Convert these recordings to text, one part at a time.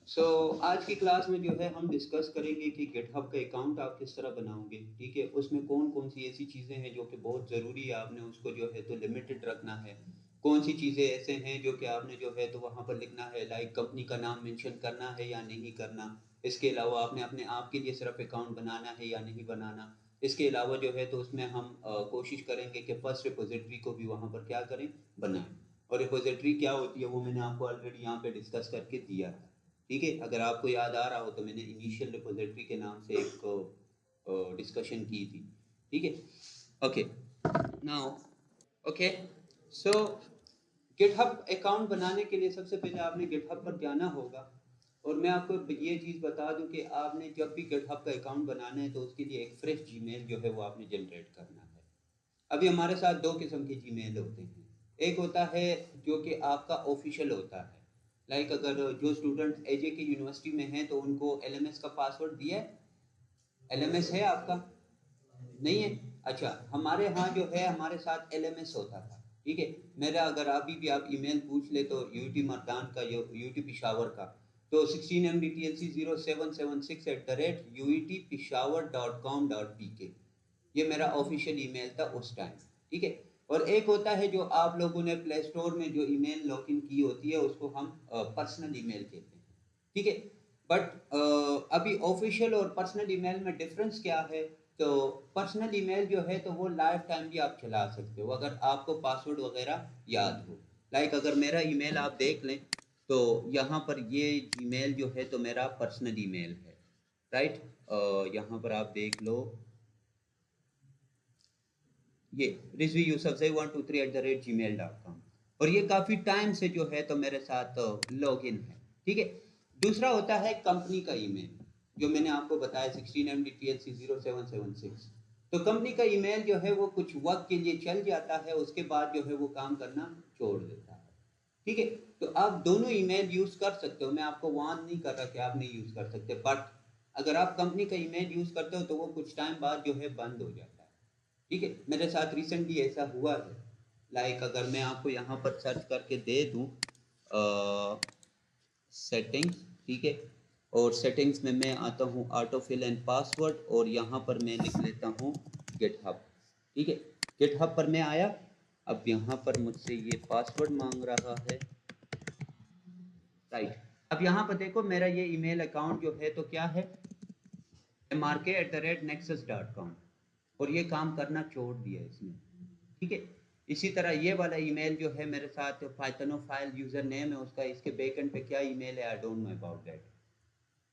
आज की क्लास में जो है हम डिस्कस करेंगे कि गिटहब का अकाउंट आप किस तरह बनाओगे। ठीक है, उसमें कौन कौन सी ऐसी चीज़ें हैं जो कि बहुत ज़रूरी है, आपने उसको जो है तो लिमिटेड रखना है। कौन सी चीज़ें ऐसे हैं जो कि आपने जो है तो वहाँ पर लिखना है, लाइक कंपनी का नाम मेंशन करना है या नहीं करना। इसके अलावा आपने अपने आप के लिए सिर्फ अकाउंट बनाना है या नहीं बनाना। इसके अलावा जो है तो उसमें हम कोशिश करेंगे कि फर्स्ट रिपोजिटरी को भी वहाँ पर क्या करें, बनाएं। और रिपोजिटरी क्या होती है वो मैंने आपको ऑलरेडी यहाँ पे डिस्कस करके दिया है। ठीक है, अगर आपको याद आ रहा हो तो मैंने इनिशियल रिपोजिटरी के नाम से एक डिस्कशन की थी। ठीक है, okay now, okay so GitHub account बनाने के लिए सबसे पहले आपने गिटहब पर जाना होगा। और मैं आपको ये चीज़ बता दूं कि आपने जब भी गिटहब का अकाउंट बनाना है तो उसके लिए एक फ्रेश जीमेल जो है वो आपने जनरेट करना है। अभी हमारे साथ दो किस्म के जीमेल होते हैं। एक होता है जो कि आपका ऑफिशियल होता है, लाइक अगर जो स्टूडेंट एजे के यूनिवर्सिटी में हैं तो उनको एलएमएस का पासवर्ड दिया है। एलएमएस है आपका? नहीं है? अच्छा, हमारे यहाँ जो है हमारे साथ एलएमएस होता था। ठीक है, मेरा अगर अभी भी आप ईमेल पूछ ले तो यूटी मर्दान का, जो यूटी पिशावर का, तो 16mdtlc0776@uitpishawar.com.pk ये मेरा ऑफिशियल ईमेल था उस टाइम। ठीक है, और एक होता है जो आप लोगों ने प्ले स्टोर में जो ईमेल लॉगिन की होती है उसको हम पर्सनल ईमेल कहते हैं। ठीक है, बट अभी ऑफिशियल और पर्सनल ईमेल में डिफरेंस क्या है? तो पर्सनल ईमेल जो है तो वो लाइफ टाइम भी आप चला सकते हो अगर आपको पासवर्ड वगैरह याद हो। लाइक अगर मेरा ईमेल आप देख लें तो यहाँ पर ये जीमेल जो है तो मेरा पर्सनल ईमेल है, राइट। यहाँ पर आप देख लो, ये रिजवी यूसुफ से 123@gmail.com, और ये काफ़ी टाइम से जो है तो मेरे साथ लॉगिन है। ठीक है, दूसरा होता है कंपनी का ईमेल, जो मैंने आपको बताया 16mdtlc0776। तो कंपनी का ईमेल जो है वो कुछ वक्त के लिए चल जाता है, उसके बाद जो है वो काम करना छोड़ देता है। ठीक है, तो आप दोनों ईमेल यूज़ कर सकते हो, मैं आपको वार्न नहीं कर रहा कि आप नहीं यूज़ कर सकते, बट अगर आप कंपनी का ईमेल यूज़ करते हो तो वो कुछ टाइम बाद जो है बंद हो जाता है। ठीक है, मेरे साथ रिसेंटली ऐसा हुआ है। लाइक अगर मैं आपको यहाँ पर सर्च करके दे दूँ सेटिंग्स, ठीक है, और सेटिंग्स में मैं आता हूँ ऑटो फिल एंड पासवर्ड, और यहाँ पर मैं लिख लेता हूँ गिटहब। ठीक है, गिटहब पर मैं आया। अब यहाँ पर मुझसे ये पासवर्ड मांग रहा है, राइट। अब यहाँ पर देखो मेरा ये ईमेल अकाउंट जो है तो क्या है, mrk@nexus.com, और ये काम करना छोड़ दिया इसने। ठीक है, इसी तरह ये वाला ईमेल जो है मेरे साथ पाइथनो फाइल यूजर नेम है उसका, इसके बैकएंड पे क्या ईमेल है I don't know about that.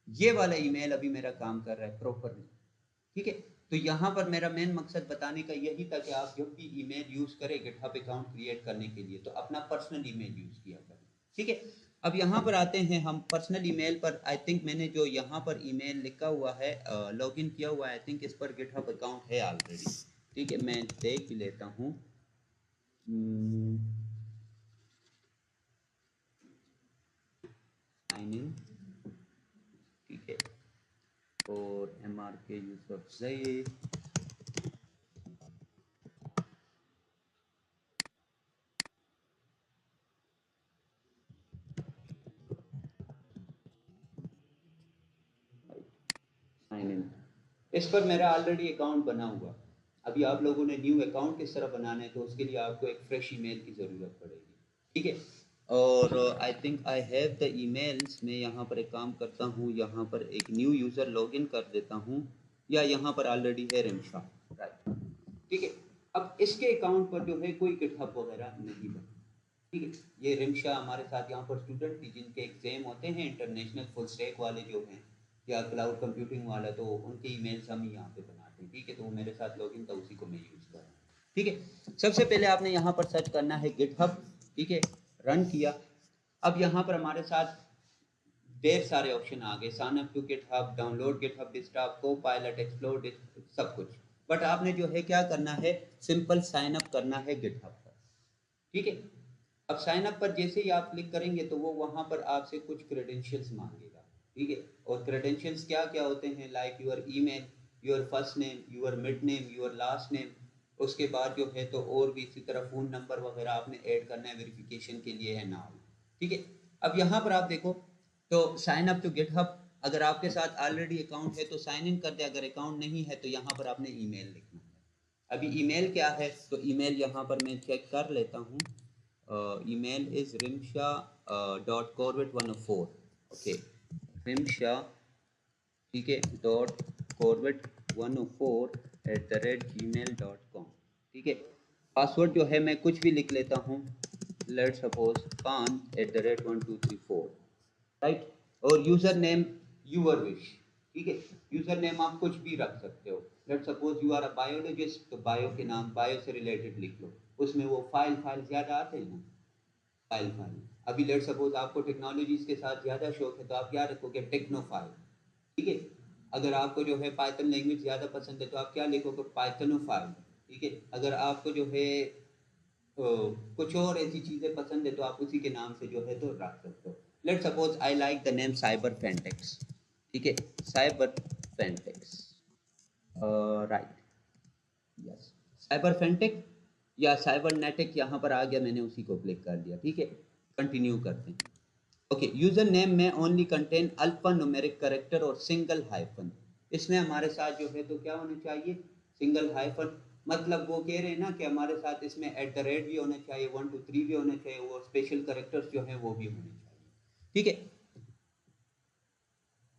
ये वाला ईमेल अभी मेरा काम कर रहा है प्रॉपरली। ठीक है, तो यहाँ पर मेरा मेन मकसद बताने का यही था कि आप जब भी ईमेल यूज करें गिटहब अकाउंट क्रिएट करने के लिए तो अपना पर्सनल ईमेल यूज किया करें। ठीक है, अब यहाँ पर आते हैं हम पर्सनल ईमेल पर। आई थिंक मैंने जो यहाँ पर ईमेल लिखा हुआ है, लॉगिन किया हुआ है, आई थिंक इस पर गिटहब अकाउंट है ऑलरेडी। ठीक है, मैं देख ही लेता हूँ। साइन इन, ठीक है, और MRK यूसुफ जई, साइन इन, इस पर मेरा ऑलरेडी अकाउंट बना हुआ। अभी आप लोगों ने न्यू अकाउंट किस तरह बनाना है तो उसके लिए आपको एक फ्रेश ईमेल की ज़रूरत पड़ेगी। ठीक है, और I think I have the emails. मैं यहाँ पर एक काम करता हूँ, यहाँ पर एक न्यू यूज़र लॉगिन कर देता हूँ, या यहाँ पर ऑलरेडी है रिमशा, राइट। ठीक है, अब इसके अकाउंट पर जो है कोई गिटहब वगैरह नहीं बना। ठीक है, ये रिमशा हमारे साथ यहाँ पर स्टूडेंट थी जिनके एग्जाम होते हैं इंटरनेशनल फुल स्टैक वाले जो हैं, या क्लाउड कंप्यूटिंग वाला, तो उनके ईमेल्स हम ही यहाँ पे बनाते हैं। ठीक है, तो वो मेरे साथ लॉगिन था, उसी को मैं यूज़ कर रहा हूँ। ठीक है, सबसे पहले आपने यहाँ पर सर्च करना है गिटहब। ठीक है, रन किया। अब यहाँ पर हमारे साथ ढेर सारे ऑप्शन आ गए, sign up to GitHub, download GitHub desktop, copilot, explore, सब कुछ। बट आपने जो है क्या करना है, सिंपल साइन अप करना है गिटहब पर। ठीक है, अब साइन अप पर जैसे ही आप क्लिक करेंगे तो वो वहाँ पर आपसे कुछ क्रेडेंशियल्स मांगेगा। ठीक है, और क्रेडेंशियल्स क्या क्या होते हैं, like your email, your first name, your mid name, your last name. उसके बाद जो है तो और भी इसी तरह फ़ोन नंबर वगैरह आपने ऐड करना है वेरिफिकेशन के लिए है नाउ। ठीक है, अब यहाँ पर आप देखो तो साइन अप टू गिटहब, अगर आपके साथ ऑलरेडी अकाउंट है तो साइन इन कर दे, अगर अकाउंट नहीं है तो यहाँ पर आपने ईमेल लिखना है। अभी ईमेल क्या है, तो ईमेल यहाँ पर मैं चेक कर लेता हूँ। Email is rimsha.corbett104, okay, rimsha, ठीक है, .corbett104@gmail.com, ठीक है। पासवर्ड जो है मैं कुछ भी लिख लेता हूँ, लेट सपोज खान @1234, राइट। और यूजर नेम यूर विश, ठीक है। यूजर नेम आप कुछ भी रख सकते हो, let suppose you are a biologist, तो बायो के नाम बायो से रिलेटेड लिख लो। उसमें वो फाइल ज्यादा आते हैं ना, फाइल। अभी लेट सपोज आपको टेक्नोलॉजीज के साथ ज्यादा शौक है तो आप क्या रखोगे, टेक्नोफाइल, ठीक है। अगर आपको जो है पाइथन लैंग्वेज ज़्यादा पसंद है तो आप क्या लिखोगे, पाइथनोफाइल, ठीक है। अगर आपको जो है कुछ और ऐसी चीज़ें पसंद है तो आप उसी के नाम से जो है तो रख सकते हो। Let suppose I like the name cyber Fentex, ठीक है, cyber Fentex, right, yes, cyber Fentec या साइबर नेटिक यहाँ पर आ गया, मैंने उसी को क्लिक कर दिया, ठीक है। कंटिन्यू करते हैं। ओके, यूजर नेम में only contain alpha numeric character और सिंगल हाइफन। इसमें हमारे साथ जो है तो क्या होना चाहिए, सिंगल हाइफन। मतलब वो कह रहे हैं ना कि हमारे साथ इसमें @ भी होना चाहिए, 1 2 3 भी होना चाहिए, वो स्पेशल करेक्टर्स जो है वो भी होने चाहिए, ठीक है।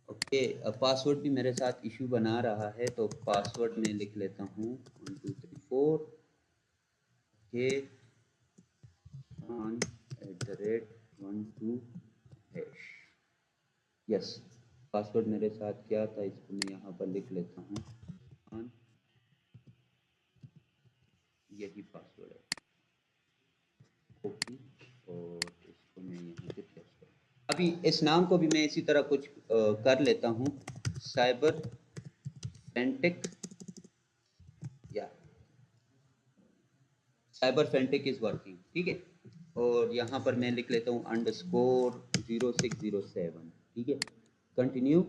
ओके, पासवर्ड भी मेरे साथ इशू बना रहा है, तो पासवर्ड में लिख लेता हूँ 1 2 3 4 के ऑन @12 हैश, यस। पासवर्ड मेरे साथ क्या था, इसको मैं यहाँ पर लिख लेता हूँ, यही पासवर्ड है, ओके। और इसको मैं यहाँ पे पेस्ट कर, अभी इस नाम को भी मैं इसी तरह कुछ कर लेता हूँ, साइबर फेंटेक, या साइबर फेंटेक इज वर्किंग, ठीक है। और यहाँ पर मैं लिख लेता हूँ _0607, ठीक है। कंटिन्यू।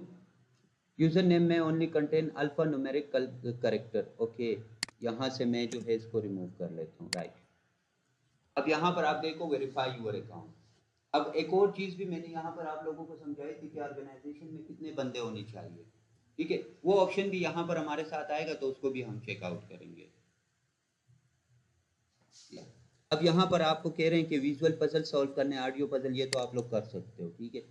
यूजर नेम में only contain alpha numeric character, okay. यहाँ से मैं जो है इसको रिमूव कर लेता हूँ, राइट। अब यहाँ पर आप देखो वेरीफाई यूर अकाउंट। अब एक और चीज भी मैंने यहाँ पर आप लोगों को समझाई थी कि ऑर्गेनाइजेशन में कितने बंदे होने चाहिए, ठीक है। वो ऑप्शन भी यहाँ पर हमारे साथ आएगा तो उसको भी हम चेकआउट करेंगे। अब यहाँ पर आपको कह रहे हैं कि विजुअल पजल सॉल्व करने, ऑडियो पजल, ये तो आप लोग कर सकते हो, ठीक है।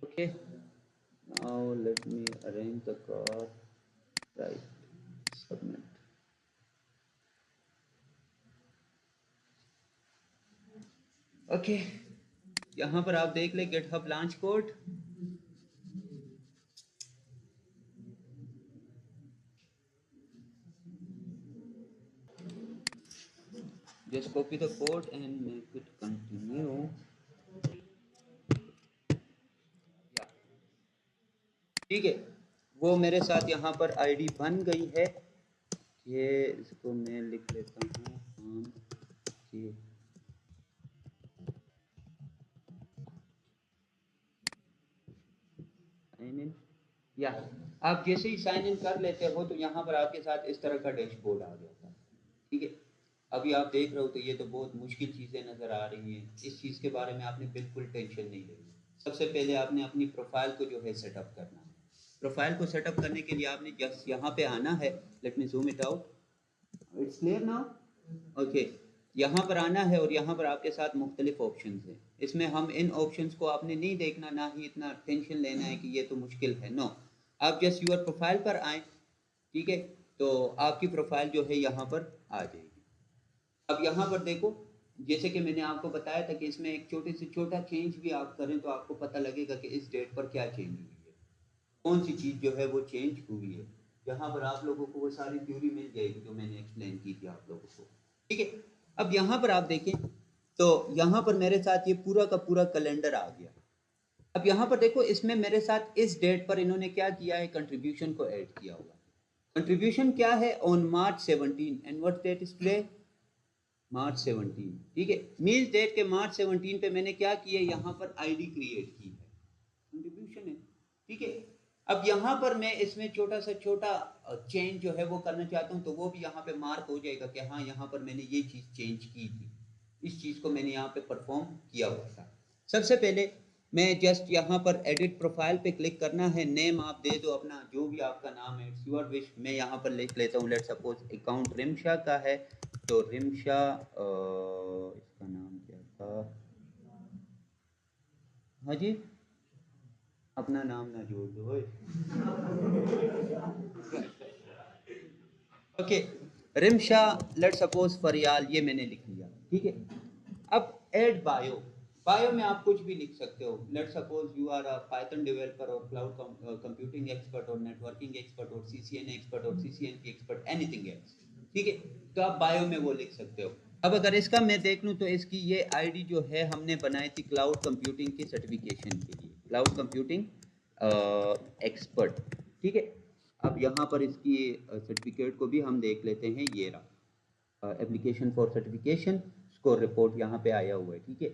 Okay, now let me arrange the car, right, submit. Okay, यहाँ पर आप देख ले GitHub launch code, just copy the code and make it continue, ठीक है। वो मेरे साथ यहाँ पर आईडी बन गई है, ये इसको मैं लिख लेता हूँ कि साइन इन, या आप जैसे ही साइन इन कर लेते हो तो यहाँ पर आपके साथ इस तरह का डैशबोर्ड आ जाता है, ठीक है। अभी आप देख रहे हो तो ये तो बहुत मुश्किल चीज़ें नज़र आ रही हैं, इस चीज़ के बारे में आपने बिल्कुल टेंशन नहीं लेनी। सबसे पहले आपने अपनी प्रोफाइल को जो है सेटअप करना है। प्रोफाइल को सेटअप करने के लिए आपने जस्ट यहाँ पे आना है, let me zoom it out, it's clear now, okay. यहाँ पर आना है और यहाँ पर आपके साथ मुख्तलिफ ऑप्शंस हैं। इसमें हम इन ऑप्शंस को आपने नहीं देखना, ना ही इतना टेंशन लेना है कि ये तो मुश्किल है, नो। आप जस्ट यूर प्रोफाइल पर आए, ठीक है, तो आपकी प्रोफाइल जो है यहाँ पर आ जाएगी। अब यहाँ पर देखो, जैसे कि मैंने आपको बताया था कि इसमें एक छोटे से छोटा चेंज भी आप करें तो आपको पता लगेगा कि इस डेट पर क्या चेंज हुई है, कौन सी चीज़ जो है वो चेंज हुई है। यहाँ पर आप लोगों को वो सारी थ्योरी मिल जाएगी जो मैंने एक्सप्लेन की थी आप लोगों को, ठीक है। अब यहाँ पर आप देखें तो यहाँ पर मेरे साथ ये पूरा का पूरा कैलेंडर आ गया। अब यहाँ पर देखो, इसमें मेरे साथ इस डेट पर इन्होंने क्या किया है, कंट्रीब्यूशन को ऐड किया हुआ। कंट्रीब्यूशन क्या है, on March 17 and what date is today, March 17, ठीक है। मीन्स डेट के March 17 पे मैंने क्या किया, यहाँ पर आईडी क्रिएट की है, कंट्रीब्यूशन है, ठीक है। अब यहाँ पर मैं इसमें छोटा सा छोटा चेंज जो है वो करना चाहता हूँ, तो वो भी यहाँ पे मार्क हो जाएगा कि हाँ यहाँ पर मैंने ये चीज़ चेंज की थी, इस चीज़ को मैंने यहाँ पे परफॉर्म किया हुआ था। सबसे पहले मैं जस्ट यहाँ पर एडिट प्रोफाइल पे क्लिक करना है, नेम आप दे दो अपना, जो भी आपका नाम है, इट्स योर विश। मैं यहाँ पर लिख लेता हूँ, लेट सपोज अकाउंट रिमशा का है, तो रिमशा इसका नाम क्या था, हाँ जी, अपना नाम ना जोड़ दो। ओके, रिमशा लेट सपोज फरियाल, ये मैंने लिख लिया, ठीक है। अब ऐड बायो, बायो में आप कुछ भी लिख सकते हो, let suppose you are a python developer और क्लाउड कंप्यूटिंग एक्सपर्ट और नेटवर्किंग एक्सपर्ट और सीसीएन एक्सपर्ट और सीसीएनपी एक्सपर्ट, एनीथिंग एल्स, ठीक है। तो आप बायो में वो लिख सकते हो। अब अगर इसका मैं देख लूँ तो इसकी ये आईडी जो है हमने बनाई थी क्लाउड कंप्यूटिंग की सर्टिफिकेशन के लिए, क्लाउड कंप्यूटिंग एक्सपर्ट, ठीक है। अब यहाँ पर इसकी सर्टिफिकेट को भी हम देख लेते हैं, ये रहा application for certification score report यहाँ पे आया हुआ है, ठीक है।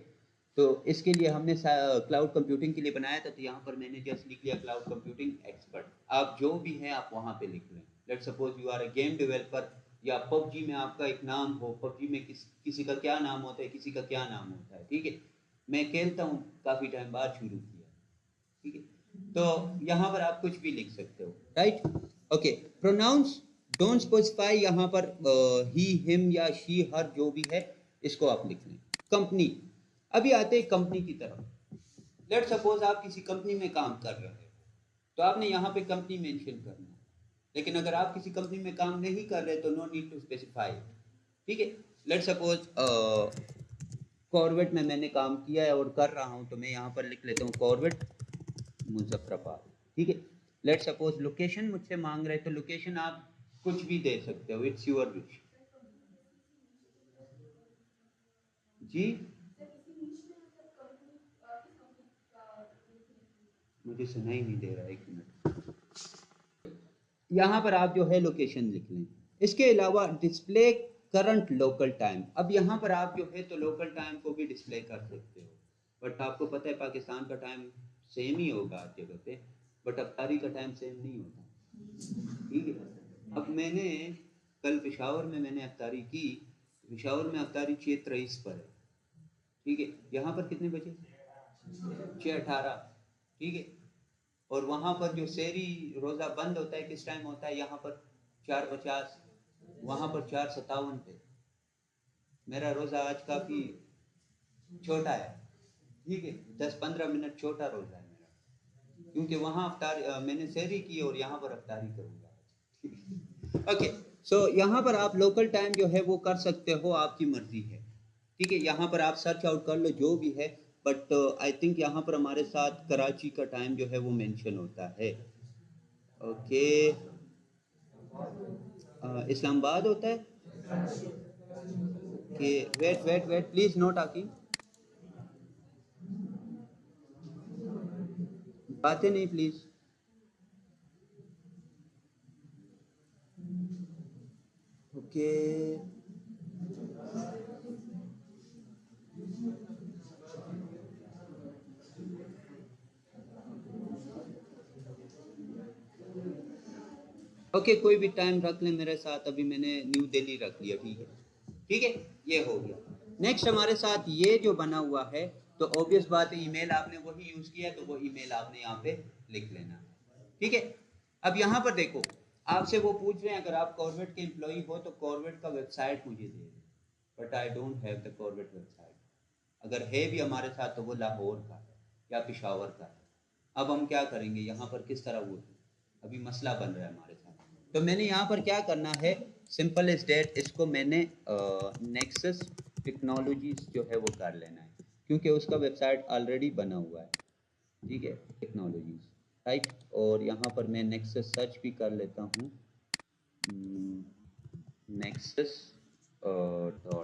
तो इसके लिए हमने क्लाउड कंप्यूटिंग के लिए बनाया था, तो यहाँ पर मैंने जस्ट लिख लिया क्लाउड कंप्यूटिंग एक्सपर्ट। आप जो भी हैं आप वहाँ पे लिख लें, let suppose you are a game developer, या पबजी में आपका एक नाम हो, पबजी में किसी का क्या नाम होता है, किसी का क्या नाम होता है, ठीक है। मैं खेलता हूँ, काफ़ी टाइम बाद शुरू किया, ठीक है। तो यहाँ पर आप कुछ भी लिख सकते हो, right. Okay, pronounce don't specify, यहाँ पर ही हिम या शी हर जो भी है इसको आप लिख लें। कंपनी, अभी आते हैं कंपनी की तरफ। लेट सपोज आप किसी कंपनी में काम कर रहे हो, तो आपने यहाँ पे कंपनी मेंशन करना है। लेकिन अगर आप किसी कंपनी में काम नहीं कर रहे तो नो नीड टू स्पेसिफाई, ठीक है। लेट सपोज कॉर्वेट में मैंने काम किया है और कर रहा हूँ, तो मैं यहाँ पर लिख लेता हूँ कॉर्वेट मुजफ्फराबाद, ठीक है। लेट सपोज लोकेशन मुझसे मांग रहे, तो लोकेशन आप कुछ भी दे सकते हो, इट्स योर विश। जी, मुझे सुनाई नहीं दे रहा, एक मिनट। यहाँ पर आप जो है लोकेशन लिख लें। इसके अलावा डिस्प्ले करंट लोकल टाइम, अब यहाँ पर आप जो है तो लोकल टाइम को भी डिस्प्ले कर सकते हो, बट आपको पता है पाकिस्तान का टाइम सेम ही होगा हर जगह पे, बट अफ्तारी का टाइम सेम नहीं होता, ठीक है। अब मैंने कल पेशावर में मैंने अफ्तारी की, पेशावर में अफ्तारी 6:23 पर है, ठीक है। यहाँ पर कितने बजे, 6:18, ठीक है। और वहाँ पर जो शहरी रोज़ा बंद होता है किस टाइम होता है, यहाँ पर 4:50, वहाँ पर 4:57 पे। मेरा रोज़ा आज काफ़ी छोटा है, ठीक है, 10-15 मिनट छोटा रोज़ा है मेरा, क्योंकि वहाँ अफ्तारी मैंने शहरी की और यहाँ पर अफ्तारी करूँगा। ओके, सो यहाँ पर आप लोकल टाइम जो है वो कर सकते हो, आपकी मर्जी है, ठीक है। यहाँ पर आप सर्च आउट कर लो जो भी है, बट आई थिंक यहाँ पर हमारे साथ कराची का टाइम जो है वो मेंशन होता है। ओके, इस्लामाबाद होता है कि wait wait wait please no talking, बातें नहीं प्लीज। ओके, ओके, कोई भी टाइम रख लें मेरे साथ, अभी मैंने न्यू दिल्ली रख लिया, ठीक है, ठीक है, ये हो गया। नेक्स्ट हमारे साथ ये जो बना हुआ है, तो ऑब्वियस बात है ईमेल आपने वही यूज़ किया, तो वो ईमेल आपने यहाँ पे लिख लेना, ठीक है। अब यहाँ पर देखो, आपसे वो पूछ रहे हैं अगर आप कॉर्बेट के एम्प्लॉई हो तो कॉर्बेट का वेबसाइट मुझे दे दें, but I don't have the Corbett website. अगर है भी हमारे साथ तो वो लाहौर का है या पिशावर का है। अब हम क्या करेंगे, यहाँ पर किस तरह वो, अभी मसला बन रहा है हमारे साथ। तो मैंने यहाँ पर क्या करना है, सिंपल इज डेट, इसको मैंने नेक्सस टेक्नोलॉजीज जो है वो कर लेना है, क्योंकि उसका वेबसाइट ऑलरेडी बना हुआ है, ठीक है, टेक्नोलॉजीज, राइट। और यहाँ पर मैं नेक्सस सर्च भी कर लेता हूँ, Nexus .com,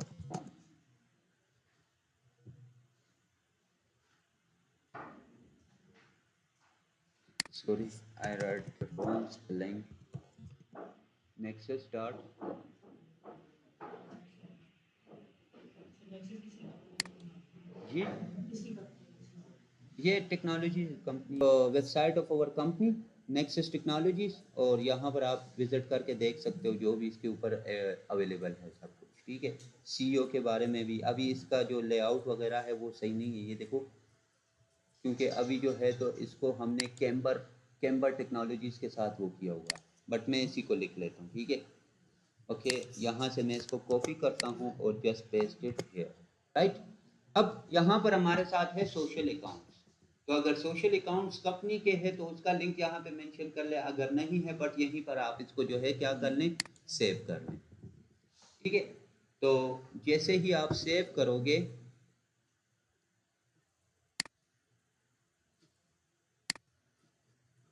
sorry, I read the wrong spelling. Nexus dot जी, ये technology company website of our company Nexus technologies, और यहाँ पर आप विजिट करके देख सकते हो जो भी इसके ऊपर अवेलेबल है सब कुछ, ठीक है। सीईओ के बारे में भी अभी इसका जो लेआउट वगैरह है वो सही नहीं है, ये देखो, क्योंकि अभी जो है तो इसको हमने कैम्बर टेक्नोलॉजीज के साथ वो किया हुआ है, बट मैं इसी को लिख लेता हूँ, ठीक है। ओके, यहाँ से मैं इसको कॉपी करता हूँ और just paste it here, right. अब यहाँ पर हमारे साथ है सोशल अकाउंट्स, तो अगर सोशल अकाउंट्स कंपनी के हैं तो उसका लिंक यहाँ पे मेंशन कर ले, अगर नहीं है बट यहीं पर आप इसको जो है क्या कर लें, सेव कर लें, ठीक है। तो जैसे ही आप सेव करोगे,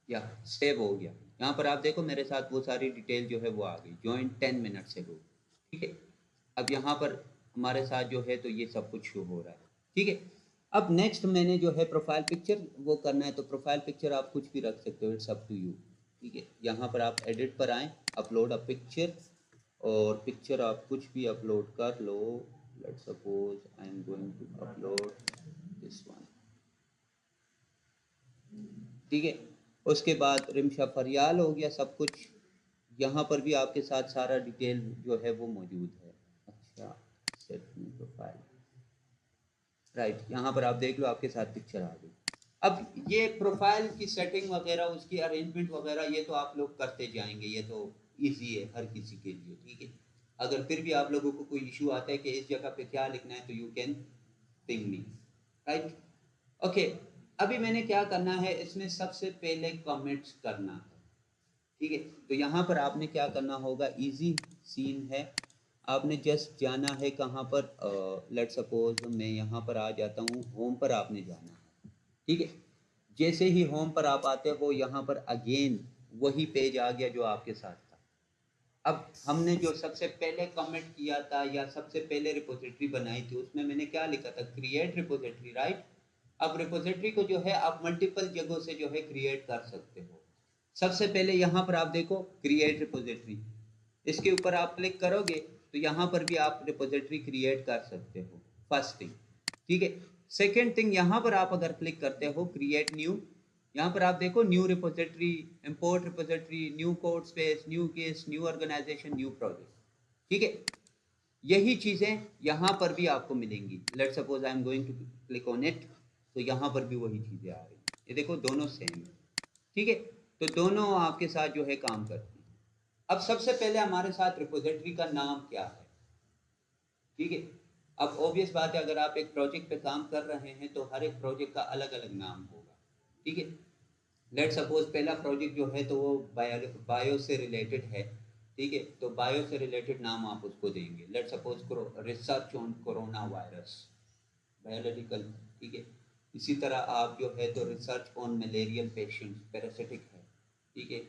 या सेव हो गया, यहाँ पर आप देखो मेरे साथ वो सारी डिटेल जो है वो आ गई, ज्वाइन 10 मिनट से हो, ठीक है। अब यहाँ पर हमारे साथ जो है तो ये सब कुछ शो हो रहा है, ठीक है। अब नेक्स्ट मैंने जो है प्रोफाइल पिक्चर वो करना है, तो प्रोफाइल पिक्चर आप कुछ भी रख सकते हो, इट्स अप टू यू, ठीक है। यहाँ पर आप एडिट पर आएँ, अपलोड अ पिक्चर, और पिक्चर आप कुछ भी अपलोड कर लो। Let's suppose I am going to upload this one, ठीक है। उसके बाद रिमशा फरियाल हो गया सब कुछ, यहाँ पर भी आपके साथ सारा डिटेल जो है वो मौजूद है। अच्छा, सेट प्रोफाइल, राइट, यहाँ पर आप देख लो आपके साथ पिक्चर आ गई। अब ये प्रोफाइल की सेटिंग वगैरह, उसकी अरेंजमेंट वगैरह, ये तो आप लोग करते जाएंगे, ये तो इजी है हर किसी के लिए, ठीक है। अगर फिर भी आप लोगों को कोई इशू आता है कि इस जगह पे क्या लिखना है, तो you can ping me, right. Okay, अभी मैंने क्या करना है, इसमें सबसे पहले कमेंट्स करना है, ठीक है। तो यहाँ पर आपने क्या करना होगा, इजी सीन है, आपने जस्ट जाना है कहाँ पर, लेट सपोज मैं यहाँ पर आ जाता हूँ, होम पर आपने जाना है, ठीक है। जैसे ही होम पर आप आते हो, यहाँ पर अगेन वही पेज आ गया जो आपके साथ था। अब हमने जो सबसे पहले कमेंट किया था या सबसे पहले रिपोजिटरी बनाई थी, उसमें मैंने क्या लिखा था, क्रिएट रिपोजिटरी, राइट। अब रिपोजिटरी को जो है आप मल्टीपल जगहों से जो है क्रिएट कर सकते हो। सबसे पहले यहाँ पर आप देखो क्रिएट रिपोजिटरी, इसके ऊपर आप क्लिक करोगे तो यहाँ पर भी आप रिपोजिटरी क्रिएट कर सकते हो, फर्स्ट थिंग, ठीक है। सेकेंड थिंग, यहाँ पर आप अगर क्लिक करते हो क्रिएट न्यू, यहाँ पर आप देखो new repository, import repository, new code space, new case, new organisation, new project, ठीक है। यही चीजें यहाँ पर भी आपको मिलेंगी। Let's suppose I am going to click on it, तो यहाँ पर भी वही चीजें आ रही, ये देखो दोनों सेम है, ठीक है। तो दोनों आपके साथ जो है काम करती है। अब सबसे पहले हमारे साथ रिपोजिटरी का नाम क्या है, ठीक है। अब ऑब्वियस बात है, अगर आप एक प्रोजेक्ट पे काम कर रहे हैं तो हर एक प्रोजेक्ट का अलग अलग नाम होगा, ठीक है। लेट सपोज पहला प्रोजेक्ट जो है तो वो बायो से रिलेटेड है, ठीक है। तो बायो से रिलेटेड नाम आप उसको देंगे, let suppose research on corona virus, biological, ठीक है। इसी तरह आप जो है तो research on malarial patients, parasitic है, ठीक है।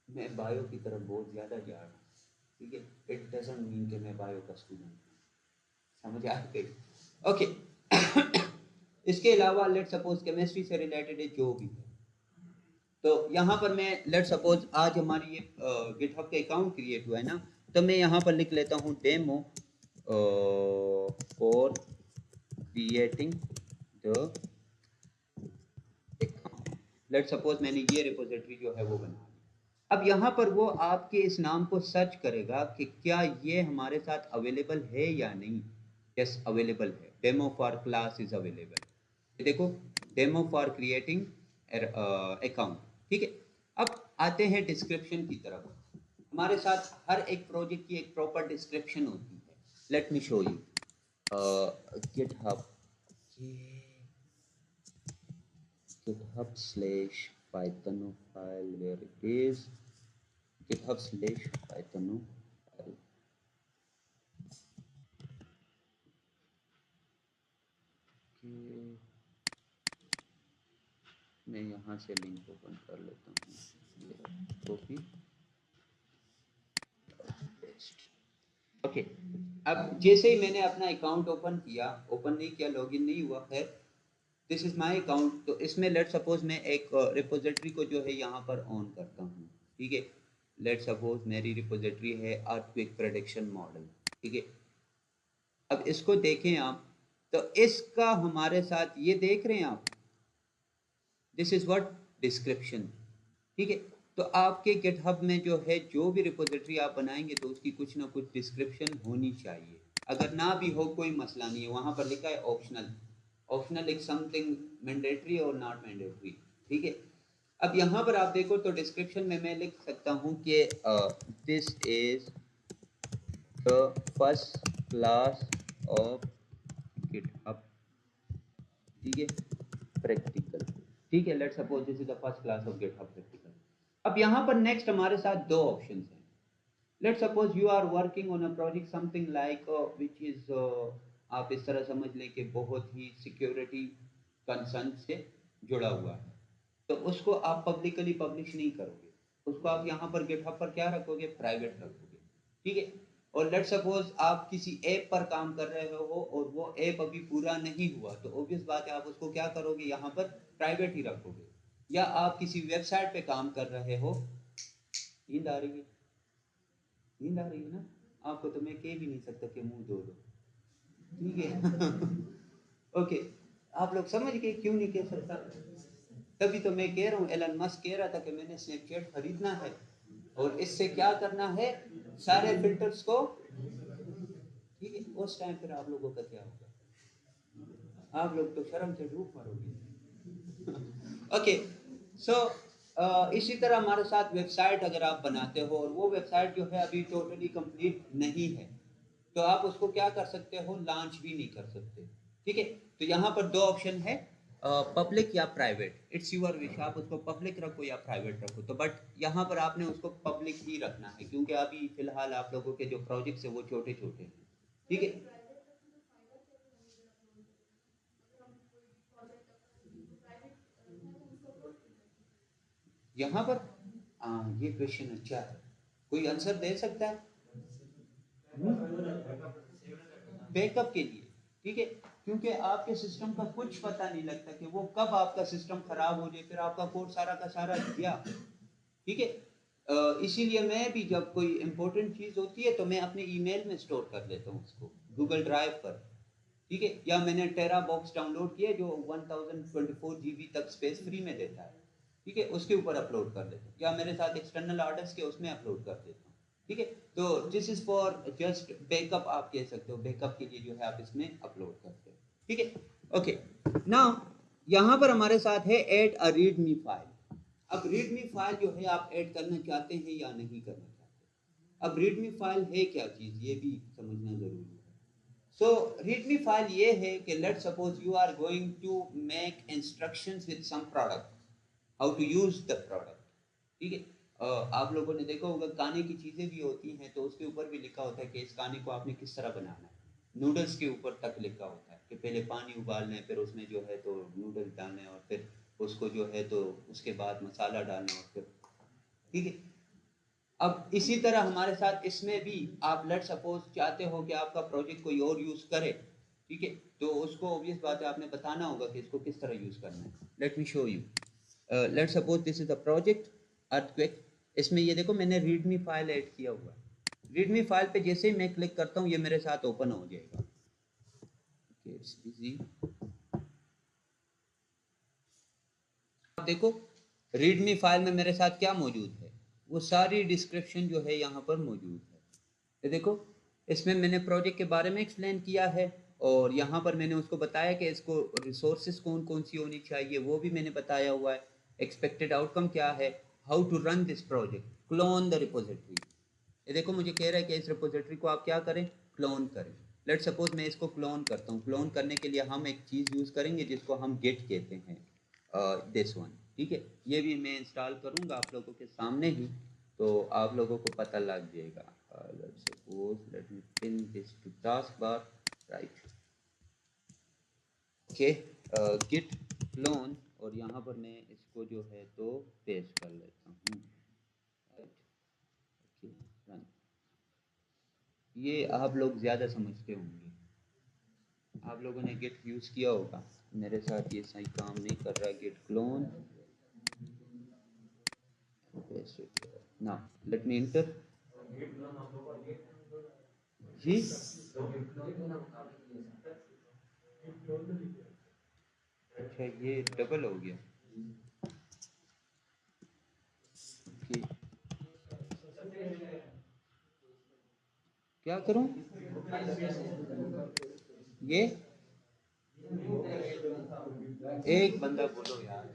मैं बायो की तरफ बहुत ज़्यादा जा रहा हूँ, ठीक है। इट डजंट मीन कि मैं बायो का स्टूडेंट हूँ, समझ आ गई, ओके। इसके अलावा लेट सपोज केमिस्ट्री से रिलेटेड है जो भी है, तो यहाँ पर मैं लेट सपोज आज हमारी ये गिटहब का अकाउंट क्रिएट हुआ है ना, तो मैं यहाँ पर लिख लेता हूँ demo for creating the account. Let suppose मैंने ये रिपोजिटरी जो है वो बना ली। अब यहाँ पर वो आपके इस नाम को सर्च करेगा कि क्या ये हमारे साथ अवेलेबल है या नहीं। यस, अवेलेबल है, demo for class is available, ये देखो, डेमो फॉर क्रिएटिंग अकाउंट, ठीक है। अब आते हैं डिस्क्रिप्शन की तरफ। हमारे साथ हर एक प्रोजेक्ट की एक प्रॉपर डिस्क्रिप्शन होती है। Let me show you, GitHub, GitHub slash Python file, where it is GitHub slash Python file. मैं यहाँ से लिंक ओपन कर लेता हूँ, कॉपी पेस्ट, ओके। अब जैसे ही मैंने अपना अकाउंट ओपन किया, ओपन नहीं किया, लॉगिन नहीं हुआ, है, दिस इज माय अकाउंट। तो इसमें लेट सपोज मैं एक रिपोजिटरी को जो है यहाँ पर ऑन करता हूँ, ठीक है। लेट सपोज मेरी रिपोजिटरी है अर्थक्वेक प्रेडिक्शन मॉडल, ठीक है। अब इसको देखें आप, तो इसका हमारे साथ ये देख रहे हैं आप, दिस इज व्हाट डिस्क्रिप्शन, ठीक है। तो आपके गिटहब में जो है जो भी रिपोजिटरी आप बनाएंगे तो उसकी कुछ ना कुछ डिस्क्रिप्शन होनी चाहिए। अगर ना भी हो कोई मसला नहीं है, वहां पर लिखा है ऑप्शनल। ऑप्शनल एक समथिंग मैंडेटरी और नॉट मैंडेटरी, ठीक है। अब यहाँ पर आप देखो तो डिस्क्रिप्शन में मैं लिख सकता हूँ कि this is the first class of GitHub, ठीक है, प्रैक्टिकल, ठीक है। Let's suppose this is the first class of GitHub practical. अब यहाँ पर नेक्स्ट हमारे साथ दो ऑप्शंस हैं। Let's suppose you are working on a project something like which is, आप इस तरह समझ लें कि बहुत ही सिक्योरिटी कंसर्न से जुड़ा हुआ है, तो उसको आप पब्लिकली पब्लिश नहीं करोगे, उसको आप यहाँ पर गिटहब पर क्या रखोगे, प्राइवेट रखोगे, ठीक है। और लेट सपोज आप किसी ऐप पर काम कर रहे हो और वो ऐप अभी पूरा नहीं हुआ, तो ऑब्वियस बात है आप उसको क्या करोगे, यहाँ पर प्राइवेट ही रखोगे। या आप किसी वेबसाइट पे काम कर रहे हो, नींद आ रही है, नींद आ रही है ना आपको, तो मैं कह भी नहीं सकता कि मुंह धो दो, ठीक है। ओके, आप लोग समझ गए क्यों नहीं कह सकता। तभी तो मैं कह रहा हूँ, एलन मस्क कह रहा था कि मैंने स्नैपचैट खरीदना है और इससे क्या करना है, सारे फिल्टर्स को, ठीक है। उस टाइम पर आप लोगों का क्या होगा, आप लोग तो शर्म से डूब मरोगे। ओके, सो इसी तरह हमारे साथ वेबसाइट अगर आप बनाते हो और वो वेबसाइट जो है अभी टोटली कंप्लीट नहीं है, तो आप उसको क्या कर सकते हो, लॉन्च भी नहीं कर सकते, ठीक है। तो यहाँ पर दो ऑप्शन है, पब्लिक या प्राइवेट, इट्स यूर विश, आप उसको पब्लिक रखो या प्राइवेट रखो। तो बट यहाँ पर आपने उसको पब्लिक ही रखना है क्योंकि अभी फिलहाल आप लोगों के जो प्रोजेक्ट्स है वो छोटे छोटे हैं, ठीक है। यहाँ पर ये क्वेश्चन अच्छा है, कोई आंसर दे सकता है, बैकअप के लिए, ठीक है। क्योंकि आपके सिस्टम का कुछ पता नहीं लगता कि वो कब आपका सिस्टम खराब हो जाए, फिर आपका कोड सारा का सारा गया, ठीक है। इसीलिए मैं भी जब कोई इंपॉर्टेंट चीज होती है तो मैं अपने ईमेल में स्टोर कर लेता हूँ उसको, गूगल ड्राइव पर, ठीक है। या मैंने टेरा बॉक्स डाउनलोड किया जो 1024 GB तक स्पेस फ्री में देता है, ठीक है, उसके ऊपर अपलोड कर देता हूँ, या मेरे साथ एक्सटर्नल ऑर्डर्स के उसमें अपलोड कर देता हूँ, ठीक है। तो this is for just backup, आप कह सकते हो बैकअप के लिए जो है आप इसमें अपलोड करते हो, ठीक है। ओके, नाउ यहाँ पर हमारे साथ है ऐड अ रीडमी फाइल। अब रीडमी फाइल जो है आप ऐड करना चाहते हैं या नहीं करना चाहते। अब रीडमी फाइल है क्या चीज़, ये भी समझना जरूरी है। सो रीडमी फाइल ये है कि let suppose you are going to make instructions with some product, how to use the product, ठीक है। आप लोगों ने देखा होगा खाने की चीज़ें भी होती हैं तो उसके ऊपर भी लिखा होता है कि इस खाने को आपने किस तरह बनाना है। नूडल्स के ऊपर तक लिखा होता है कि पहले पानी उबालना है, फिर उसमें जो है तो नूडल्स डालना है और फिर उसको जो है तो उसके बाद मसाला डालना है और फिर, ठीक है। अब इसी तरह हमारे साथ इसमें भी आप लेट सपोज चाहते हो कि आपका प्रोजेक्ट कोई और यूज़ करे, ठीक है। तो उसको ऑब्वियस बात है आपने बताना होगा कि इसको किस तरह यूज़ करना है। Let me show you, let suppose this is the project earthquake. इसमें ये देखो मैंने रीडमी फाइल ऐड किया हुआ है। रीडमी फाइल पे जैसे ही मैं क्लिक करता हूँ ये मेरे साथ ओपन हो जाएगा, इट्स इजी। आप देखो रीडमी फाइल में मेरे साथ क्या मौजूद है, वो सारी डिस्क्रिप्शन जो है यहाँ पर मौजूद है। ये देखो इसमें मैंने प्रोजेक्ट के बारे में एक्सप्लेन किया है और यहाँ पर मैंने उसको बताया कि इसको रिसोर्सेज कौन कौन सी होनी चाहिए वो भी मैंने बताया हुआ है। एक्सपेक्टेड आउटकम क्या है, how to run this project, clone the repository. ये देखो मुझे कह रहा है कि इस रिपोजिटरी को आप क्या करें, क्लोन करें। लेट सपोज मैं इसको क्लोन करता हूँ। क्लोन करने के लिए हम एक चीज़ यूज़ करेंगे जिसको हम गेट कहते हैं, दिस वन, ठीक है। ये भी मैं इंस्टॉल करूँगा आप लोगों के सामने ही, तो आप लोगों को पता लग जाएगा। Let suppose let me pin this to taskbar, right, okay, git clone, और यहाँ पर मैं इसको जो है तो पेस्ट कर लेता हूँ, राइट, ओके, रन। ये आप लोग ज़्यादा समझते होंगे, आप लोगों ने गिट यूज़ किया होगा। मेरे साथ ये सही काम नहीं कर रहा है। गिट क्लोन ना, लेट मी इंटर जी। अच्छा ये डबल हो गया कि क्या करूं ये। एक बंदा बोलो यार।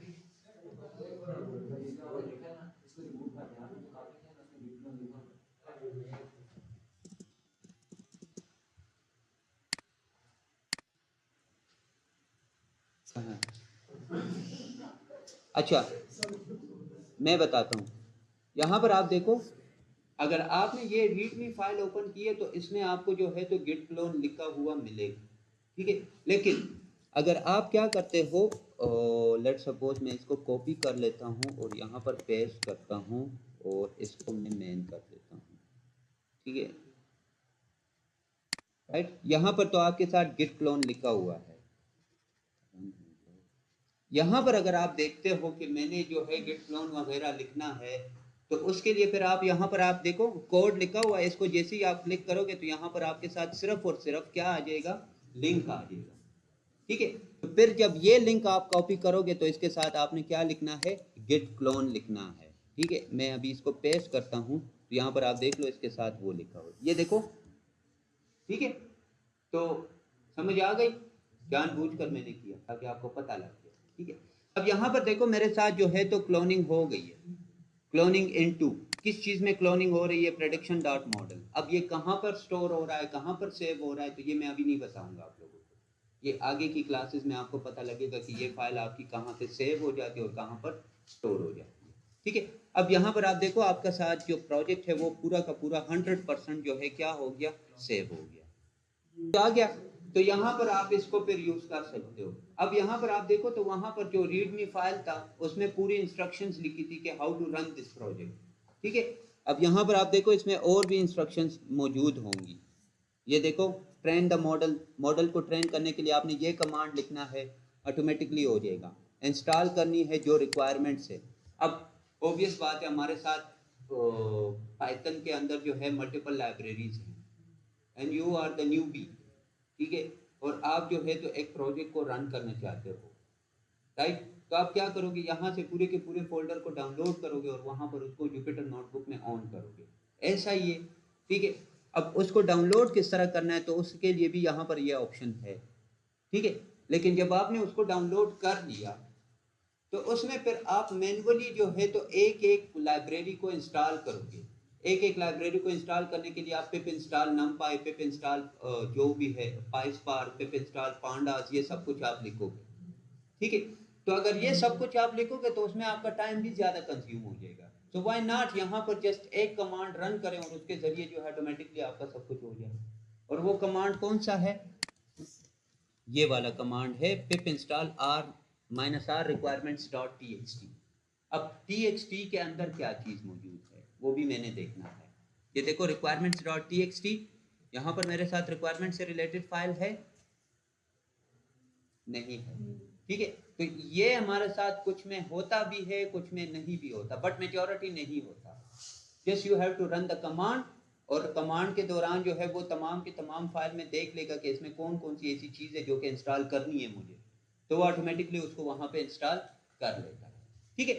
कहाँ? अच्छा मैं बताता हूँ। यहाँ पर आप देखो, अगर आपने ये रीडमी फाइल ओपन की है तो इसमें आपको जो है तो गिट क्लोन लिखा हुआ मिलेगा, ठीक है। लेकिन अगर आप क्या करते हो, लेट सपोज मैं इसको कॉपी कर लेता हूँ और यहाँ पर पेस्ट करता हूँ और इसको मैं मेन कर देता हूँ, ठीक है। राइट, यहाँ पर तो आपके साथ गिट क्लोन लिखा हुआ है। यहाँ पर अगर आप देखते हो कि मैंने जो है गिट क्लोन वगैरह लिखना है तो उसके लिए फिर आप यहाँ पर आप देखो कोड लिखा हुआ है, इसको जैसे ही आप क्लिक करोगे तो यहाँ पर आपके साथ सिर्फ और सिर्फ क्या आ जाएगा, लिंक आ जाएगा, ठीक है। तो फिर जब ये लिंक आप कॉपी करोगे तो इसके साथ आपने क्या लिखना है, गिट क्लोन लिखना है, ठीक है। मैं अभी इसको पेस्ट करता हूँ तो यहाँ पर आप देख लो इसके साथ वो लिखा हो, ये देखो, ठीक है। तो समझ आ गई, जानबूझकर मैंने किया ताकि आपको पता लग जाए, ठीक है। अब यहाँ पर देखो मेरे साथ जो है तो क्लोनिंग हो गई है। क्लोनिंग इनटू किस चीज में क्लोनिंग हो रही है, प्रेडिक्शन डॉट मॉडल। अब ये कहाँ पर स्टोर हो रहा है, कहाँ पर सेव हो रहा है, तो ये मैं अभी नहीं बताऊंगा आप लोगों को। ये आगे की क्लासेस में आपको पता लगेगा कि ये फाइल आपकी कहाँ पे सेव हो जाती है और कहाँ पर स्टोर हो जाती है, ठीक है। अब यहाँ पर आप देखो आपका साथ जो प्रोजेक्ट है वो पूरा का पूरा 100% जो है क्या हो गया, सेव हो गया, आ गया। तो यहाँ पर आप इसको फिर यूज कर सकते हो। अब यहाँ पर आप देखो तो वहां पर जो रीडमी फाइल था उसमें पूरी इंस्ट्रक्शंस लिखी थी कि how to run this project, ठीक है। अब यहाँ पर आप देखो इसमें और भी इंस्ट्रक्शंस मौजूद होंगी। ये देखो, ट्रेन द मॉडल, मॉडल को ट्रेन करने के लिए आपने ये कमांड लिखना है, ऑटोमेटिकली हो जाएगा। इंस्टॉल करनी है जो रिक्वायरमेंट्स है। अब ऑब्वियस बात है हमारे साथ पाइथन के अंदर जो है मल्टीपल लाइब्रेरीज हैं and you are the newbie, ठीक है। और आप जो है तो एक प्रोजेक्ट को रन करना चाहते हो, राइट। तो आप क्या करोगे, यहाँ से पूरे के पूरे फोल्डर को डाउनलोड करोगे और वहां पर उसको जुपिटर नोटबुक में ऑन करोगे, ऐसा ही है, ठीक है। अब उसको डाउनलोड किस तरह करना है तो उसके लिए भी यहाँ पर यह ऑप्शन है, ठीक है। लेकिन जब आपने उसको डाउनलोड कर लिया तो उसमें फिर आप मैन्युअली जो है तो एक एक लाइब्रेरी को इंस्टॉल करोगे। एक एक लाइब्रेरी को इंस्टॉल करने के लिए आप पिप इंस्टॉल नमपाई, पिप इंस्टॉल जो भी है पाइस्पार्क, पिप इंस्टॉल पांडास, ये सब कुछ आप लिखोगे, ठीक है। तो अगर ये सब कुछ आप लिखोगे तो उसमें आपका टाइम भी ज्यादा कंज्यूम हो जाएगा। तो व्हाई नॉट यहाँ पर जस्ट एक कमांड रन करें और उसके जरिए जो है ऑटोमेटिकली आपका सब कुछ हो जाए। और वो कमांड कौन सा है, ये वाला कमांड है pip install r -r requirements dot txt। अब txt के अंदर क्या चीज मौजूद है वो भी मैंने देखना है। ये देखो requirements डॉट txt, यहाँ पर मेरे साथ रिक्वायरमेंट से रिलेटेड फाइल है, नहीं है, ठीक है। तो ये हमारे साथ कुछ में होता भी है कुछ में नहीं भी होता, बट मेजोरिटी नहीं होता। Just you have to run the command और कमांड के दौरान जो है वो तमाम के तमाम फाइल में देख लेगा कि इसमें कौन कौन सी ऐसी चीज़ है जो कि इंस्टॉल करनी है मुझे, तो वो ऑटोमेटिकली उसको वहां पे इंस्टॉल कर लेता है, ठीक है।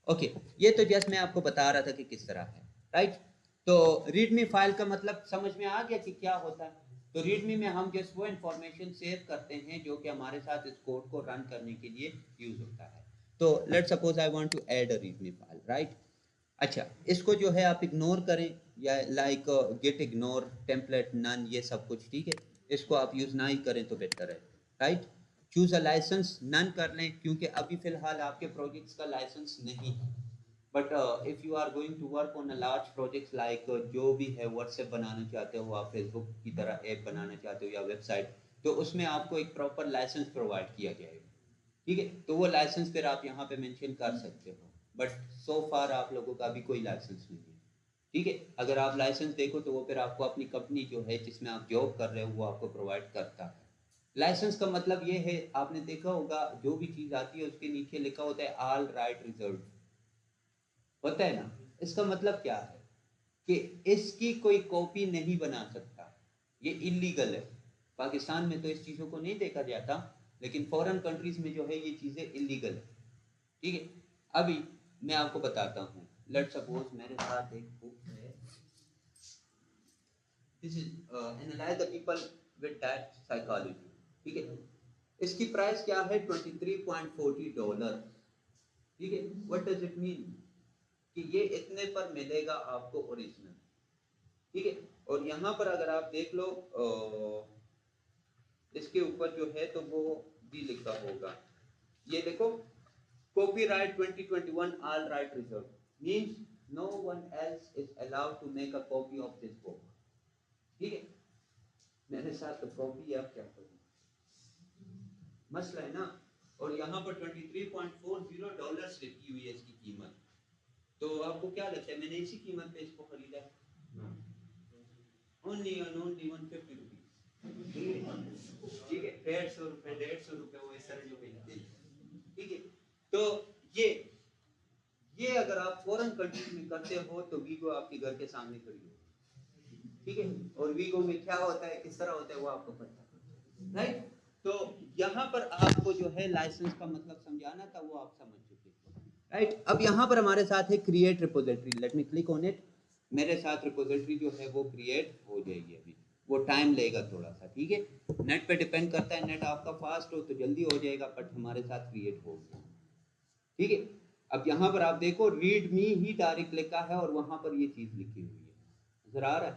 ओके, ये तो जस्ट मैं आपको बता रहा था कि किस तरह है, राइट। तो रीडमी फाइल का मतलब समझ में आ गया कि क्या होता है। तो रीडमी में हम जस्ट वो इंफॉर्मेशन सेव करते हैं जो कि हमारे साथ इस कोड को रन करने के लिए यूज होता है। तो let's suppose I want to add a readme file, right. अच्छा, इसको जो है आप इग्नोर करें या like gitignore template none ये सब कुछ, ठीक है। इसको आप यूज ना ही करें तो बेटर है, right. Choose a license none कर लें क्योंकि अभी फिलहाल आपके प्रोजेक्ट्स का लाइसेंस नहीं है। But if you are going to work on a large projects like जो भी है, व्हाट्सएप बनाना चाहते हो आप, फेसबुक की तरह ऐप बनाना चाहते हो या वेबसाइट, तो उसमें आपको एक प्रॉपर लाइसेंस प्रोवाइड किया जाएगा, ठीक है। तो वो लाइसेंस फिर आप यहाँ पे मेंशन कर सकते हो, बट सो फार आप लोगों का भी कोई लाइसेंस नहीं है, ठीक है। अगर आप लाइसेंस देखो तो वो फिर आपको अपनी कंपनी जो है जिसमें आप जॉब कर रहे हो वो आपको प्रोवाइड करता है, लाइसेंस का मतलब ये है, आपने देखा होगा जो भी चीज आती है उसके नीचे लिखा होता है ऑल राइट रिजर्व, होता है ना। इसका मतलब क्या है कि इसकी कोई कॉपी नहीं बना सकता, ये इलीगल है। पाकिस्तान में तो इस चीज़ों को नहीं देखा जाता, लेकिन फॉरेन कंट्रीज में जो है ये चीज़ें इलीगल है, ठीक है। अभी मैं आपको बताता हूँ, लेट सपोज मेरे साथ एक बुक है, this is analyse the people with that psychology, ठीक है। इसकी प्राइस क्या है, $23.40, ठीक है। व्हाट डज इट मीन कि ये इतने पर मिलेगा आपको ओरिजिनल, ठीक है। और यहाँ पर अगर आप देख लो इसके ऊपर जो है तो वो भी लिखा होगा, ये देखो, copyright 2021 all right reserved means no one else is allowed to make a copy of this book, ठीक है। मेरे साथ तो कॉपी है, आप क्या करूँ, मसला है ना। और यहाँ पर $23.40 लिखी हुई है इसकी कीमत, तो आपको क्या लगता है मैंने इसी कीमत पे इसको खरीदा है? ओनली एंड ओनली 150 रुपीज, ठीक है। ₹150 वो इस तरह जो बेचते हैं, ठीक है। तो ये अगर आप फॉरेन कंट्री में करते हो तो वीगो आपके घर के सामने खड़ी हो, ठीक है। और वीगो में क्या होता है, किस तरह होता है, वो आपको पता है, राइट। तो यहाँ पर आपको जो है लाइसेंस का मतलब समझाना था, वो आप समझ चुके, राइट। अब यहाँ पर हमारे साथ है create repository, let me click on it. मेरे साथ रिपोजिटरी जो है वो क्रिएट हो जाएगी, अभी वो टाइम लेगा थोड़ा सा, ठीक है। नेट पे डिपेंड करता है, नेट आपका फास्ट हो तो जल्दी हो जाएगा, बट हमारे साथ क्रिएट हो गया, ठीक है। अब यहाँ पर आप देखो रीड मी ही डायरेक्ट लिखा है और वहां पर ये चीज लिखी हुई है, नजर आ रहा है।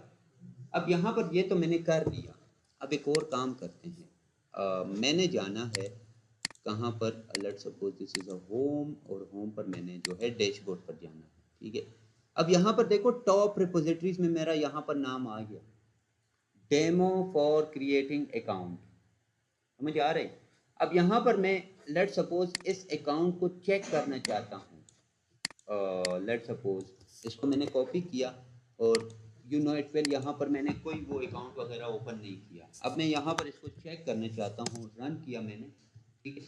अब यहाँ पर ये तो मैंने कर दिया, अब एक और काम करते हैं। मैंने जाना है कहाँ पर, let's suppose this is a home, और होम पर मैंने जो है डैशबोर्ड पर जाना है, ठीक है। अब यहाँ पर देखो टॉप रिपोजिटरीज में मेरा यहाँ पर नाम आ गया, डेमो फॉर क्रिएटिंग अकाउंट, समझ आ रहे। अब यहाँ पर मैं लेट सपोज इस अकाउंट को चेक करना चाहता हूँ, लेट सपोज इसको मैंने कॉपी किया और यू नो इट वेल, यहाँ पर मैंने कोई वो अकाउंट वगैरह ओपन नहीं किया। अब मैं यहाँ पर इसको चेक करना चाहता हूँ, रन किया मैंने, ठीक है,